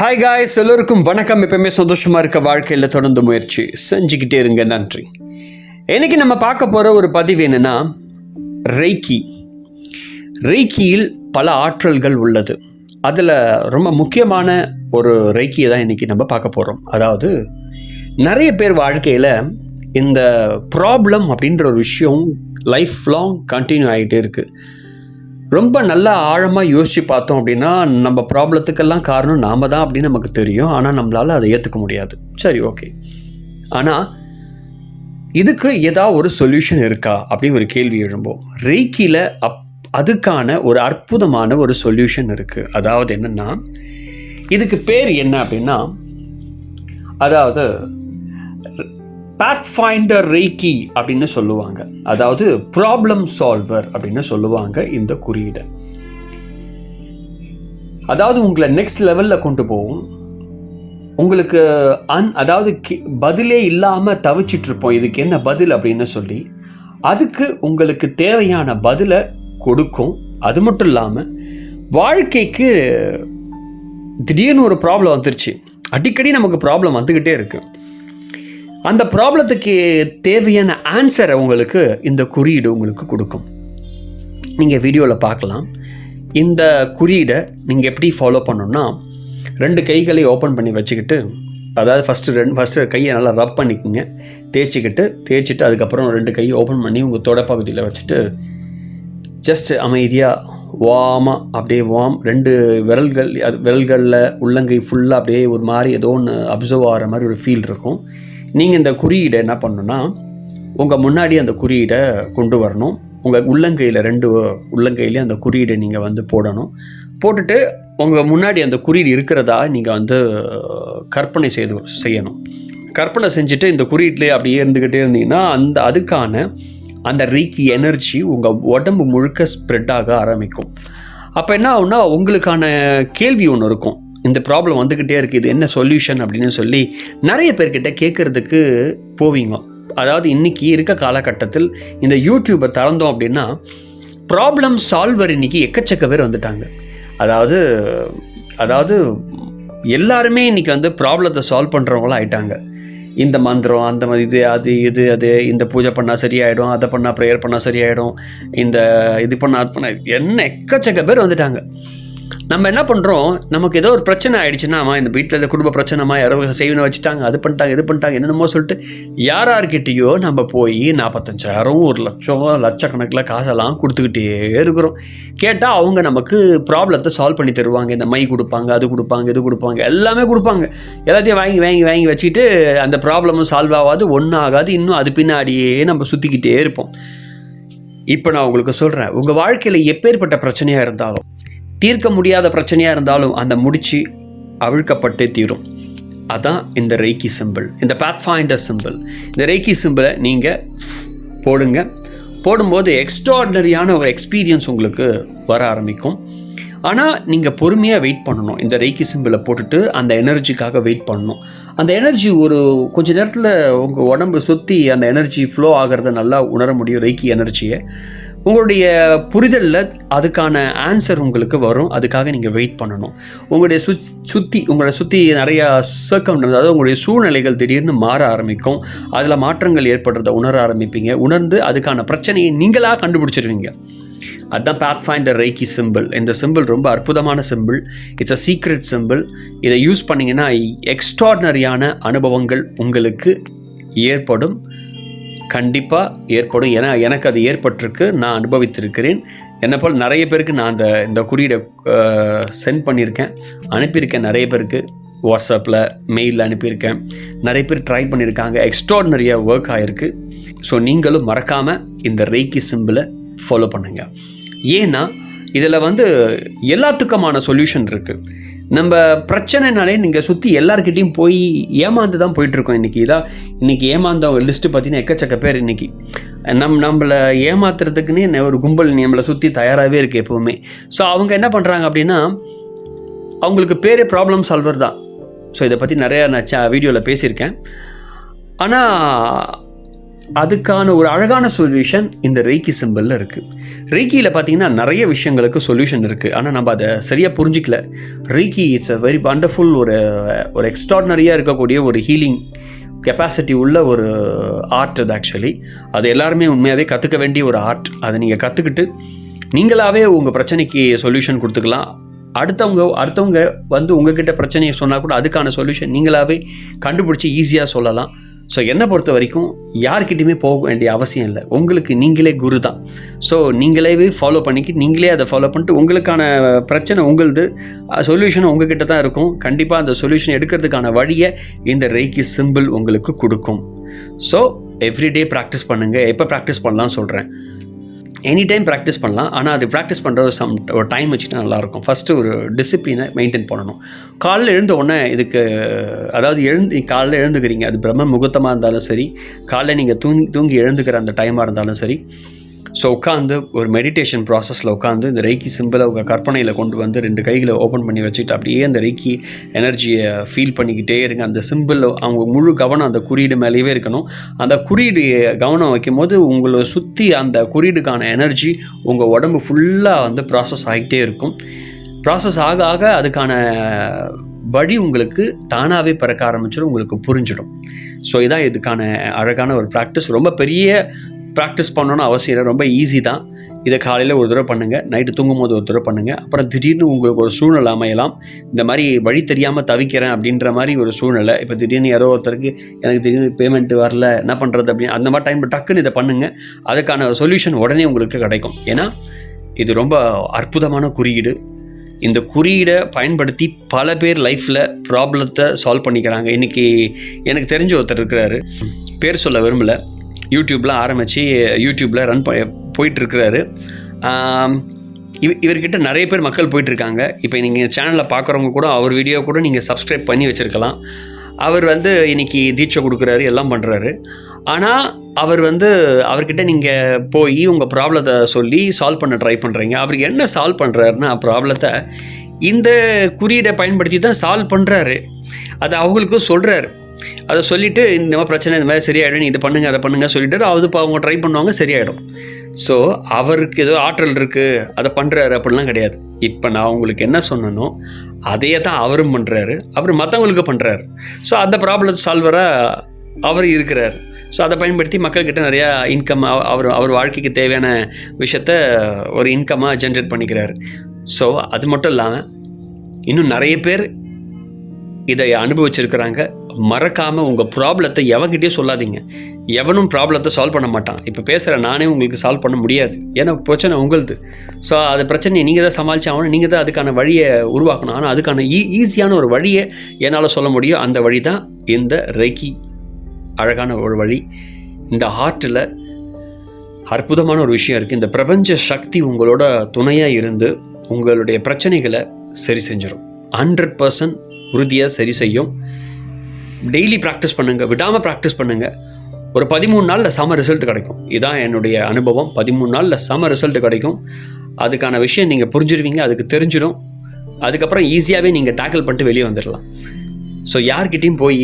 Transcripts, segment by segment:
Hi guys, எல்லோருக்கும் வணக்கம். எப்பவுமே சந்தோஷமாக இருக்க வாழ்க்கையில் தொடர்ந்து முயற்சி செஞ்சுக்கிட்டே இருங்க. நன்றி. இன்னைக்கு நம்ம பார்க்க போகிற ஒரு பதிவு என்னென்னா, ரெய்க்கியில் பல ஆற்றல்கள் உள்ளது. அதில் ரொம்ப முக்கியமான ஒரு ரெய்க்கியை தான் இன்றைக்கி நம்ம பார்க்க போகிறோம். அதாவது நிறைய பேர் வாழ்க்கையில் இந்த ப்ராப்ளம் அப்படின்ற ஒரு விஷயம் லைஃப் லாங் கண்டினியூ ஆகிட்டே இருக்குது. ரொம்ப நல்லா ஆழமாக யோசித்து பார்த்தோம் அப்படின்னா, நம்ம ப்ராப்ளத்துக்கெல்லாம் காரணம் நாம் தான் அப்படின்னு நமக்கு தெரியும். ஆனால் நம்மளால் அதை ஏற்றுக்க முடியாது. சரி, ஓகே. ஆனால் இதுக்கு ஏதாவது ஒரு சொல்யூஷன் இருக்கா அப்படின்னு ஒரு கேள்வி எழும்போம். ரெய்க்கியில் அதுக்கான ஒரு அற்புதமான ஒரு சொல்யூஷன் இருக்குது. அதாவது என்னென்னா, இதுக்கு பேர் என்ன அப்படின்னா, அதாவது பாத்ஃபைண்டர் ரெய்க்கி அப்படின்னு சொல்லுவாங்க. அதாவது ப்ராப்ளம் சால்வர் அப்படின்னு சொல்லுவாங்க இந்த குறியீடை. அதாவது உங்களை நெக்ஸ்ட் லெவலில் கொண்டு போகும். உங்களுக்கு அதாவது பதிலே இல்லாமல் தவிச்சிட்ருப்போம், இதுக்கு என்ன பதில் அப்படின்னு சொல்லி. அதுக்கு உங்களுக்கு தேவையான பதிலை கொடுக்கும். அது மட்டும் இல்லாமல் வாழ்க்கைக்கு திடீர்னு ஒரு ப்ராப்ளம் வந்துருச்சு. அடிக்கடி நமக்கு ப்ராப்ளம் வந்துக்கிட்டே இருக்குது. அந்த ப்ராப்ளத்துக்கு தேவையான ஆன்சரை உங்களுக்கு இந்த குறியீடு உங்களுக்கு கொடுக்கும். நீங்கள் வீடியோவில் பார்க்கலாம். இந்த குறியீடை நீங்கள் எப்படி ஃபாலோ பண்ணணும்னா, 2 கைகளை ஓப்பன் பண்ணி வச்சுக்கிட்டு, அதாவது ஃபஸ்ட்டு கையை நல்லா ரப் பண்ணிக்கோங்க. தேய்ச்சிட்டு அதுக்கப்புறம் 2 கையை ஓப்பன் பண்ணி உங்கள் தொடப்பகுதியில் வச்சுட்டு ஜஸ்ட் அமைதியாக அப்படியே 2 விரல்களில் உள்ளங்கை ஃபுல்லாக அப்படியே ஒரு மாதிரி ஏதோ ஒன்று அப்சர்வ் ஆகிற மாதிரி ஒரு ஃபீல் இருக்கும். நீங்கள் இந்த குறியீடை என்ன பண்ணணுன்னா, உங்கள் முன்னாடி அந்த குறியீடை கொண்டு வரணும். உங்கள் உள்ளங்கையில் 2 உள்ளங்கையிலையும் அந்த குறியீடை நீங்கள் போடணும். போட்டுட்டு உங்கள் முன்னாடி அந்த குறியீடு இருக்கிறதா நீங்கள் கற்பனை செய்யணும். கற்பனை செஞ்சுட்டு இந்த குறியீட்டிலே அப்படியே இருந்துக்கிட்டே இருந்தீங்கன்னா அதுக்கான அந்த ரெய்க்கி எனர்ஜி உங்கள் உடம்பு முழுக்க ஸ்ப்ரெட் ஆக ஆரம்பிக்கும். அப்போ என்ன ஆகும்னா, உங்களுக்கான கேள்வி ஒன்று இருக்கும். இந்த ப்ராப்ளம் வந்துக்கிட்டே இருக்குது, இது என்ன சொல்யூஷன் அப்படின்னு சொல்லி நிறைய பேர்கிட்ட கேட்குறதுக்கு போவீங்க. அதாவது இன்றைக்கி இருக்க காலகட்டத்தில் இந்த யூடியூப்பை திறந்தோம் அப்படின்னா, ப்ராப்ளம் சால்வர் இன்றைக்கி எக்கச்சக்க பேர் வந்துட்டாங்க. அதாவது எல்லாருமே இன்றைக்கி ப்ராப்ளத்தை சால்வ் பண்ணுறவங்களாம் ஆயிட்டாங்க. இந்த மந்திரம், அந்த மாதிரி அது இந்த பூஜை பண்ணால் சரியாயிடும், அதை பண்ணால் ப்ரேயர் பண்ணால் சரியாயிடும், இது பண்ணால் அது பண்ணால் என்ன எக்கச்சக்க பேர் வந்துட்டாங்க. நம்ம என்ன பண்ணுறோம், நமக்கு ஏதோ ஒரு பிரச்சனை ஆகிடுச்சுன்னா, இந்த வீட்டில் இந்த குடும்ப பிரச்சனைமா யாரோ செய்வனை வச்சுட்டாங்க, அது பண்ணிட்டாங்க இது பண்ணிட்டாங்க என்னென்னமோ சொல்லிட்டு யார்கிட்டயோ நம்ம போய் 45,000 1,00,000 லட்சக்கணக்கில் காசெல்லாம் கொடுத்துக்கிட்டே இருக்கிறோம். கேட்டால் அவங்க நமக்கு ப்ராப்ளத்தை சால்வ் பண்ணி தருவாங்க. இந்த மை கொடுப்பாங்க, அது கொடுப்பாங்க, இது கொடுப்பாங்க, எல்லாமே கொடுப்பாங்க. எல்லாத்தையும் வாங்கி வச்சுட்டு அந்த ப்ராப்ளமும் சால்வ் ஆகாது, ஒன்றும் ஆகாது. இன்னும் அது பின்னாடியே நம்ம சுற்றிக்கிட்டே இருப்போம். இப்போ நான் உங்களுக்கு சொல்கிறேன், உங்கள் வாழ்க்கையில் எப்பேற்பட்ட பிரச்சனையாக இருந்தாலும், தீர்க்க முடியாத பிரச்சனையாக இருந்தாலும், அந்த முடிச்சு அவிழ்க்கப்பட்டே தீரும். அதான் இந்த ரெய்க்கி சிம்பிள், இந்த பாத்ஃபைண்டர் சிம்பிள். இந்த ரெய்க்கி சிம்பிளை நீங்கள் போடும்போது எக்ஸ்ட்ராடினரியான ஒரு எக்ஸ்பீரியன்ஸ் உங்களுக்கு வர ஆரம்பிக்கும். ஆனால் நீங்கள் பொறுமையாக வெயிட் பண்ணணும். இந்த ரெய்க்கி சிம்பிளை போட்டுட்டு அந்த எனர்ஜிக்காக வெயிட் பண்ணணும். அந்த எனர்ஜி கொஞ்சம் நேரத்தில் உங்கள் உடம்பு சுற்றி அந்த எனர்ஜி ஃப்ளோ ஆகிறத நல்லா உணர முடியும். ரெய்க்கி எனர்ஜியை உங்களுடைய புரிதலில் அதுக்கான ஆன்சர் உங்களுக்கு வரும். அதுக்காக நீங்கள் வெயிட் பண்ணணும். உங்களுடைய உங்களை சுற்றி நிறையா அதாவது உங்களுடைய சூழ்நிலைகள் திடீர்னு மாற ஆரம்பிக்கும். அதில் மாற்றங்கள் ஏற்படுறத உணர ஆரம்பிப்பீங்க. உணர்ந்து அதுக்கான பிரச்சனையை நீங்களாக கண்டுபிடிச்சிருவீங்க. அதுதான் பாத்ஃபைண்டர் ரெய்க்கி சிம்பிள். இந்த சிம்பிள் ரொம்ப அற்புதமான simple. It's a secret simple. இதை யூஸ் பண்ணிங்கன்னா எக்ஸ்ட்ராடினரியான அனுபவங்கள் உங்களுக்கு ஏற்படும். கண்டிப்பாக ஏற்படும். ஏன்னா எனக்கு அது ஏற்பட்டிருக்கு, நான் அனுபவித்திருக்கிறேன். என்னை போல் நிறைய பேருக்கு நான் இந்த குறியீடை சென்ட் பண்ணியிருக்கேன், அனுப்பியிருக்கேன். நிறைய பேருக்கு வாட்ஸ்அப்பில், மெயிலில் அனுப்பியிருக்கேன். நிறைய பேர் ட்ரை பண்ணியிருக்காங்க. எக்ஸ்ட்ராடினரியாக ஒர்க் ஆகிருக்கு. ஸோ நீங்களும் மறக்காமல் இந்த ரெய்க்கி சிம்பிளை ஃபாலோ பண்ணுங்கள். ஏன்னா இதில் எல்லாத்துக்குமான சொல்யூஷன் இருக்குது. நம்ம பிரச்சனைனாலே நீங்கள் சுற்றி எல்லாருக்கிட்டையும் போய் ஏமாந்து தான் போயிட்டுருக்கோம். இன்றைக்கி ஏமாந்தவங்க லிஸ்ட்டு பார்த்தீங்கன்னா எக்கச்சக்க பேர். இன்றைக்கி நம்மளை ஏமாத்துறதுக்குன்னு ஒரு கும்பல் நம்மளை சுற்றி தயாராகவே இருக்குது எப்போவுமே. ஸோ அவங்க என்ன பண்ணுறாங்க அப்படின்னா, அவங்களுக்கு பேரே ப்ராப்ளம் சால்வர் தான். ஸோ இதை பற்றி நிறையா நான் வீடியோவில் பேசியிருக்கேன். ஆனால் அதுக்கான ஒரு அழகான சொல்யூஷன் இந்த ரெய்கி சிம்பிளில் இருக்குது. ரெய்கியில் பார்த்தீங்கன்னா நிறைய விஷயங்களுக்கு சொல்யூஷன் இருக்குது. ஆனால் நம்ம அதை சரியாக புரிஞ்சிக்கல. Reiki it's a very wonderful, ஒரு எக்ஸ்ட்ராடினரியாக இருக்கக்கூடிய ஒரு ஹீலிங் கெப்பாசிட்டி உள்ள ஒரு ஆர்ட் அது. ஆக்சுவலி அது எல்லாருமே உண்மையாகவே கற்றுக்க வேண்டிய ஒரு ஆர்ட். அதை நீங்கள் கற்றுக்கிட்டு நீங்களாகவே உங்கள் பிரச்சனைக்கு சொல்யூஷன் கொடுத்துக்கலாம். அடுத்தவங்க வந்து உங்ககிட்ட பிரச்சனையை சொன்னால் கூட அதுக்கான சொல்யூஷன் நீங்களாகவே கண்டுபிடிச்சி ஈஸியாக சொல்லலாம். ஸோ என்னை பொறுத்த வரைக்கும் யார்கிட்டையுமே போக வேண்டிய அவசியம் இல்லை. உங்களுக்கு நீங்களே குரு தான். ஸோ நீங்களே ஃபாலோ பண்ணிக்கிட்டு நீங்களே அதை ஃபாலோ பண்ணிட்டு உங்களுக்கான பிரச்சனை உங்களுது, சொல்யூஷன் உங்ககிட்ட தான் இருக்கும். கண்டிப்பாக அந்த சொல்யூஷன் எடுக்கிறதுக்கான வழியை இந்த ரெய்கி சிம்பிள் உங்களுக்கு கொடுக்கும். ஸோ எவ்ரிடே ப்ராக்டிஸ் பண்ணுங்கள். எப்போ ப்ராக்டிஸ் பண்ணலாம்னு சொல்கிறேன். எனி டைம் ப்ராக்டிஸ் பண்ணலாம். ஆனால் அது ப்ராக்டிஸ் பண்ணுற ஒரு டைம் வச்சுட்டா நல்லாயிருக்கும். ஃபஸ்ட்டு ஒரு டிசிப்ளினை மெயின்டைன் பண்ணணும். காலையில் எழுந்த உடனே இதுக்கு, அதாவது காலையில் எழுந்துக்கிறீங்க, அது பிரம்ம முகூர்த்தமாக இருந்தாலும் சரி, காலையில் நீங்கள் தூங்கி எழுந்துக்கிற அந்த டைமாக இருந்தாலும் சரி, ஸோ உட்காந்து ஒரு மெடிடேஷன் ப்ராசஸில் உட்காந்து இந்த ரெய்கி சிம்பிளை உங்கள் கற்பனையில் கொண்டு வந்து 2 கைகளை ஓப்பன் பண்ணி வச்சுட்டு அப்படியே அந்த ரெய்கி எனர்ஜியை ஃபீல் பண்ணிக்கிட்டே இருங்க. அந்த சிம்பிள் அவங்க முழு கவனம் அந்த குறியீடு மேலேயே இருக்கணும். அந்த குறியீடு கவனம் வைக்கும் போது உங்களை சுற்றி அந்த குறியீடுக்கான எனர்ஜி உங்கள் உடம்பு ஃபுல்லாக வந்து ப்ராசஸ் ஆகிட்டே இருக்கும். ப்ராசஸ் ஆக ஆக அதுக்கான வழி உங்களுக்கு தானாகவே பிறக்க ஆரம்பிச்சிடும், உங்களுக்கு புரிஞ்சிடும். ஸோ இதான் இதுக்கான அழகான ஒரு ப்ராக்டிஸ். ரொம்ப பெரிய ப்ராக்டிஸ் பண்ணணும்னு அவசியம் இல்லை, ரொம்ப ஈஸி தான். இதை காலையில் ஒரு தடவை பண்ணுங்கள், நைட்டு தூங்கும் போது ஒரு தடவை பண்ணுங்கள். அப்புறம் திடீர்னு உங்களுக்கு ஒரு சூழ்நிலை அமையலாம், இந்த மாதிரி வழி தெரியாமல் தவிக்கிறேன் அப்படின்ற மாதிரி ஒரு சூழ்நிலை. இப்போ திடீர்னு யாரோ ஒருத்தருக்கு எனக்கு திடீர்னு பேமெண்ட் வரல, என்ன பண்ணுறது அப்படின்னு அந்த மாதிரி டைம் டக்குன்னு இதை பண்ணுங்கள். அதுக்கான சொல்யூஷன் உடனே உங்களுக்கு கிடைக்கும். ஏன்னா இது ரொம்ப அற்புதமான குறியீடு. இந்த குறியீடை பயன்படுத்தி பல பேர் லைஃப்பில் ப்ராப்ளத்தை சால்வ் பண்ணிக்கிறாங்க. இன்றைக்கி எனக்கு தெரிஞ்ச ஒருத்தர் இருக்கிறாரு, பேர் சொல்ல விரும்பலை, யூடியூப்லாம் ஆரம்பித்து யூடியூப்பில் ரன் போயிட்டுருக்கிறாரு. இவர்கிட்ட நிறைய பேர் மக்கள் போயிட்டுருக்காங்க. இப்போ நீங்கள் சேனலில் பார்க்குறவங்க கூட அவர் வீடியோ கூட நீங்கள் சப்ஸ்கிரைப் பண்ணி வச்சுருக்கலாம். அவர் வந்து இன்றைக்கி தீட்சை கொடுக்குறாரு, எல்லாம் பண்ணுறாரு. ஆனால் அவர்கிட்ட நீங்கள் போய் உங்கள் ப்ராப்ளத்தை சொல்லி சால்வ் பண்ண ட்ரை பண்ணுறீங்க. அவர் என்ன சால்வ் பண்ணுறாருன்னா, ப்ராப்ளத்தை இந்த குறியீடை பயன்படுத்தி தான் சால்வ் பண்ணுறாரு. அது அவங்களுக்கும் சொல்கிறாரு. அதை சொல்லிவிட்டு இந்த மாதிரி பிரச்சனை இந்த மாதிரி சரியாயிடும், நீ இதை பண்ணுங்கள் அதை பண்ணுங்கள் சொல்லிட்டு இப்போ அவங்க ட்ரை பண்ணுவாங்க, சரியாயிடும். ஸோ அவருக்கு ஏதோ ஆற்றல் இருக்குது அதை பண்ணுறாரு அப்படிலாம் கிடையாது. இப்போ நான் உங்களுக்கு என்ன சொன்னனோ அதையே தான் அவரும் பண்ணுறாரு, அவர் மற்றவங்களுக்கு பண்ணுறாரு. ஸோ அந்த ப்ராப்ளம் சால்வராக அவர் இருக்கிறார். ஸோ அதை பயன்படுத்தி மக்கள்கிட்ட நிறையா இன்கம், அவர் வாழ்க்கைக்கு தேவையான விஷயத்த ஒரு இன்கமாக ஜென்ரேட் பண்ணிக்கிறாரு. ஸோ அது மட்டும் இல்லாமல் இன்னும் நிறைய பேர் இதை அனுபவிச்சிருக்கிறாங்க. மறக்காமல் உங்கள் ப்ராப்ளத்தை எவன்கிட்டயே சொல்லாதீங்க. எவனும் ப்ராப்ளத்தை சால்வ் பண்ண மாட்டான். இப்போ பேசுகிற நானே உங்களுக்கு சால்வ் பண்ண முடியாது, ஏன்னா பிரச்சனை உங்களுது. ஸோ அது பிரச்சனையை நீங்கள் தான் சமாளித்து ஆகணும், நீங்கள் தான் அதுக்கான வழியை உருவாக்கணும். ஆனால் அதுக்கான ஈஸியான ஒரு வழியை என்னால் சொல்ல முடியும். அந்த வழி தான் இந்த ரெய்கி, அழகான ஒரு வழி. இந்த ஹார்ட்டில் அற்புதமான ஒரு விஷயம் இருக்குது. இந்த பிரபஞ்ச சக்தி உங்களோட துணையாக இருந்து உங்களுடைய பிரச்சனைகளை சரி செஞ்சிடும். 100% உறுதியாக சரி செய்யும். டெய்லி ப்ராக்டிஸ் பண்ணுங்கள், விடாமல் ப்ராக்டிஸ் பண்ணுங்கள். ஒரு 13 நாளில் செம ரிசல்ட் கிடைக்கும். இதுதான் என்னுடைய அனுபவம். 13 நாளில் செம ரிசல்ட் கிடைக்கும். அதுக்கான விஷயம் நீங்கள் புரிஞ்சிருவீங்க, அதுக்கு தெரிஞ்சிடும். அதுக்கப்புறம் ஈஸியாகவே நீங்கள் டேக்கிள் பண்ணிட்டு வெளியே வந்துடலாம். ஸோ யார்கிட்டையும் போய்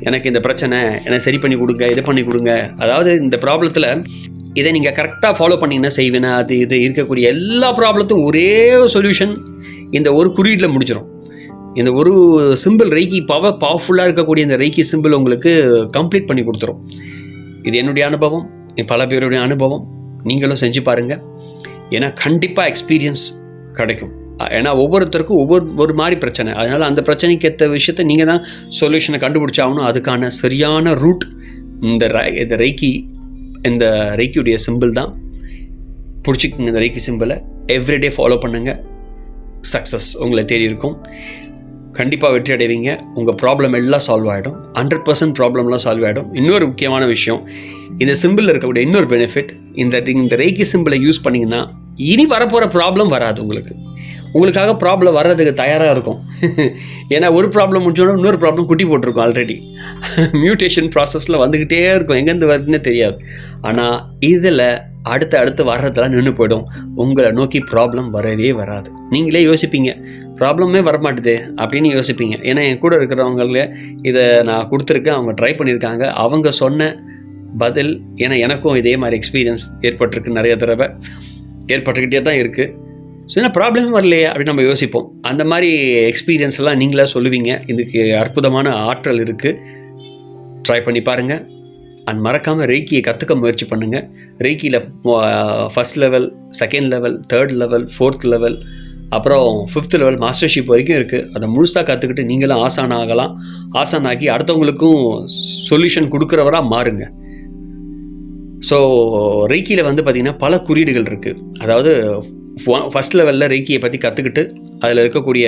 எனக்கு இந்த பிரச்சனை எனக்கு சரி பண்ணி கொடுங்க, இதை பண்ணி கொடுங்க, அதாவது இந்த ப்ராப்ளத்தில் இதை நீங்கள் கரெக்டாக ஃபாலோ பண்ணிங்கன்னா செய்வேனா, இது இருக்கக்கூடிய எல்லா ப்ராப்ளத்தும் ஒரே சொல்யூஷன் இந்த ஒரு குறியீட்டில் முடிச்சிடும். இந்த ஒரு சிம்பிள் ரெய்கி பவர்ஃபுல்லாக இருக்கக்கூடிய இந்த ரெய்கி சிம்பிள் உங்களுக்கு கம்ப்ளீட் பண்ணி கொடுத்துரும். இது என்னுடைய அனுபவம், பல பேருடைய அனுபவம். நீங்களும் செஞ்சு பாருங்கள். ஏன்னா கண்டிப்பாக எக்ஸ்பீரியன்ஸ் கிடைக்கும். ஏன்னா ஒவ்வொருத்தருக்கும் ஒவ்வொரு மாதிரி பிரச்சனை. அதனால் அந்த பிரச்சனைக்கு ஏற்ற விஷயத்தை நீங்கள் தான் சொல்யூஷனை கண்டுபிடிச்சாகணும். அதுக்கான சரியான ரூட் இந்த ரெய்கியுடைய சிம்பிள் தான். பிடிச்சிக்கங்க இந்த ரெய்கி சிம்பிளை, எவ்ரிடே ஃபாலோ பண்ணுங்கள். சக்ஸஸ் உங்களை தேடி இருக்கும். கண்டிப்பாக வெற்றி அடைவீங்க. உங்கள் ப்ராப்ளம் எல்லாம் சால்வ் ஆகிடும். 100% ப்ராப்ளம்லாம் சால்வ் ஆகிடும். இன்னொரு முக்கியமான விஷயம், இந்த சிம்பிளில் இருக்கக்கூடிய இன்னொரு பெனிஃபிட், இந்த ரெய்கி சிம்பிளை யூஸ் பண்ணிங்கன்னா இனி வரப்போகிற ப்ராப்ளம் வராது. உங்களுக்காக ப்ராப்ளம் வர்றதுக்கு தயாராக இருக்கும். ஏன்னா ஒரு ப்ராப்ளம் முடிஞ்சோன்னா இன்னொரு ப்ராப்ளம் குட்டி போட்டிருக்கும். ஆல்ரெடி மியூட்டேஷன் ப்ராசஸில் வந்துக்கிட்டே இருக்கும், எங்கேருந்து வருதுன்னே தெரியாது. ஆனால் இதில் அடுத்து வர்றதெல்லாம் நின்று போயிடும். உங்களை நோக்கி ப்ராப்ளம் வரவே வராது. நீங்களே யோசிப்பீங்க, ப்ராப்ளமே வரமாட்டுது அப்படின்னு யோசிப்பீங்க. ஏன்னா என் கூட இருக்கிறவங்கள இதை நான் கொடுத்துருக்கேன், அவங்க ட்ரை பண்ணியிருக்காங்க. அவங்க சொன்ன பதில். ஏன்னா எனக்கும் இதே மாதிரி எக்ஸ்பீரியன்ஸ் ஏற்பட்டிருக்கு, நிறைய தடவை ஏற்பட்டுக்கிட்டே தான் இருக்குது. ஸோ என்ன ப்ராப்ளமே வரலையே அப்படின்னு நம்ம யோசிப்போம். அந்த மாதிரி எக்ஸ்பீரியன்ஸ் எல்லாம் நீங்களாக சொல்லுவீங்க. இதுக்கு அற்புதமான ஆற்றல் இருக்குது. ட்ரை பண்ணி பாருங்கள். அண்ட் மறக்காமல் ரெய்க்கியை கற்றுக்க முயற்சி பண்ணுங்கள். ரெய்க்கியில் first level, second level, third level, fourth level, அப்புறம் 5th லெவல் மாஸ்டர்ஷிப் வரைக்கும் இருக்குது. அதை முழுசாக கற்றுக்கிட்டு நீங்களும் ஆசான் ஆகலாம். ஆசான் ஆகி அடுத்தவங்களுக்கும் சொல்யூஷன் கொடுக்குறவராக மாறுங்க. ஸோ ரெய்க்கியில் வந்து பார்த்திங்கன்னா பல குறியீடுகள் இருக்குது. அதாவது ஃபஸ்ட் லெவலில் ரெய்க்கியை பற்றி கற்றுக்கிட்டு அதில் இருக்கக்கூடிய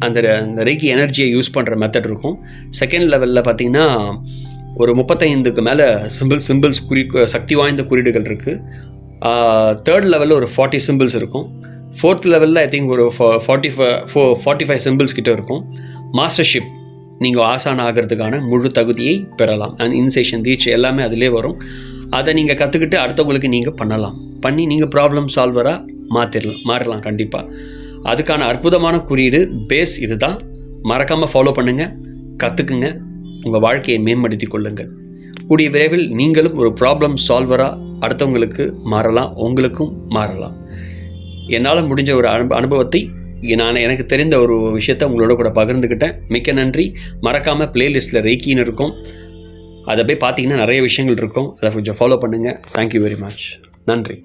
அந்த ரெய்க்கி எனர்ஜியை யூஸ் பண்ணுற மெத்தட் இருக்கும். செகண்ட் லெவலில் பார்த்திங்கன்னா ஒரு 35க்கு மேலே சிம்பிள்ஸ் சக்தி வாய்ந்த குறியீடுகள் இருக்குது. தேர்ட் லெவலில் ஒரு 40 சிம்பிள்ஸ் இருக்கும். ஃபோர்த் லெவலில் ஐ திங்க் ஒரு 45 சிம்பிள்ஸ் கிட்ட இருக்கும். மாஸ்டர்ஷிப் நீங்கள் ஆசான் ஆகிறதுக்கான முழு தகுதியை பெறலாம். அண்ட் இன்சேஷன் ரீச் எல்லாமே அதிலே வரும். அதை நீங்கள் கற்றுக்கிட்டு அடுத்தவங்களுக்கு நீங்கள் பண்ணி நீங்கள் ப்ராப்ளம் சால்வராக மாறலாம் கண்டிப்பாக. அதுக்கான அற்புதமான குறியீடு பேஸ் இது தான். மறக்காமல் ஃபாலோ பண்ணுங்கள், கற்றுக்குங்க, உங்கள் வாழ்க்கையை மேம்படுத்தி கொள்ளுங்கள். கூடிய விரைவில் நீங்களும் ஒரு ப்ராப்ளம் சால்வராக அடுத்தவங்களுக்கு மாறலாம், உங்களுக்கும் மாறலாம். என்னால் முடிஞ்ச ஒரு அனுபவத்தை எனக்கு தெரிந்த ஒரு விஷயத்தை உங்களோட கூட பகிர்ந்துக்கிட்டேன். மிக்க நன்றி. மறக்காமல் பிளேலிஸ்ட்டில் ரெய்க்கின்னு இருக்கும், அதை போய் பார்த்தீங்கன்னா நிறைய விஷயங்கள் இருக்கும். அதை கொஞ்சம் ஃபாலோ பண்ணுங்கள். Thank you very much. நன்றி.